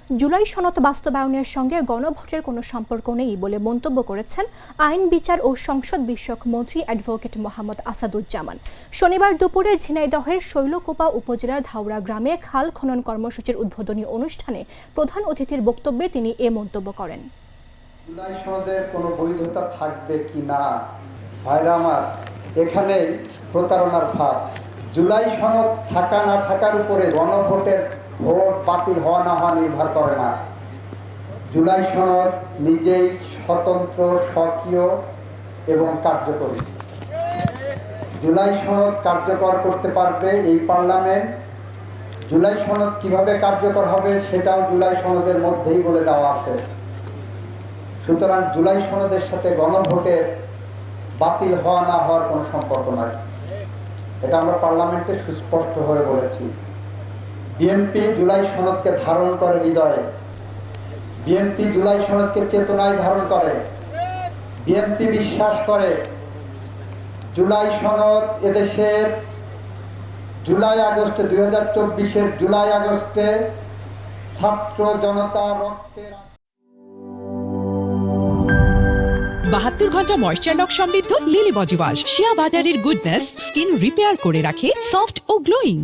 জুলাই সনদ বাস্তবায়নের সঙ্গে গণভোটের কোনো সম্পর্ক নেই বলে মন্তব্য করেছেন আইন বিচার ও সংসদ বিষয়ক মন্ত্রী অ্যাডভোকেট মোহাম্মদ আসাদুজ্জামান। শনিবার দুপুরে ঝিনাইদহের শৈলকুপা উপজেলার ধাউরা গ্রামে খাল খনন কর্মসূচির উদ্বোধনী অনুষ্ঠানে প্রধান অতিথির বক্তব্যে তিনি এ মন্তব্য করেন। জুলাই সনদের কোনো বৈধতা থাকবে কি না, ভাইরা আমার, এখানে প্রতারণার ভাব। জুলাই সনদ থাকা না থাকার উপরে গণভোটের ভোট বাতিল হওয়া না হওয়া নির্ভর করে না। জুলাই সনদ নিজেই স্বতন্ত্র, স্বকীয় এবং কার্যকরী। জুলাই সনদ কার্যকর করতে পারবে এই পার্লামেন্ট। জুলাই সনদ কিভাবে কার্যকর হবে সেটাও জুলাই সনদের মধ্যেই বলে দেওয়া আছে। সুতরাং জুলাই সনদের সাথে গণভোটের বাতিল হওয়া না হওয়ার কোনো সম্পর্ক নাই, এটা আমরা পার্লামেন্টে সুস্পষ্ট হয়ে বলেছি। বিএনপি জুলাই সনদকে ধারণ করে হৃদয়ে, বিএনপি জুলাই সনদকে চেতনায় ধারণ করে। বিএনপি বিশ্বাস করে জুলাই সনদ এদেশের জুলাই আগস্টে 2024-এর জুলাই আগস্টে ছাত্র জনতা রক্তের 72 ঘন্টা ময়েশ্চার লক সমৃদ্ধ লিলি বডি ওয়াশ শিয়া বাটারের গুডনেস স্কিন রিপেয়ার করে রাখে সফট ও গ্লোয়িং।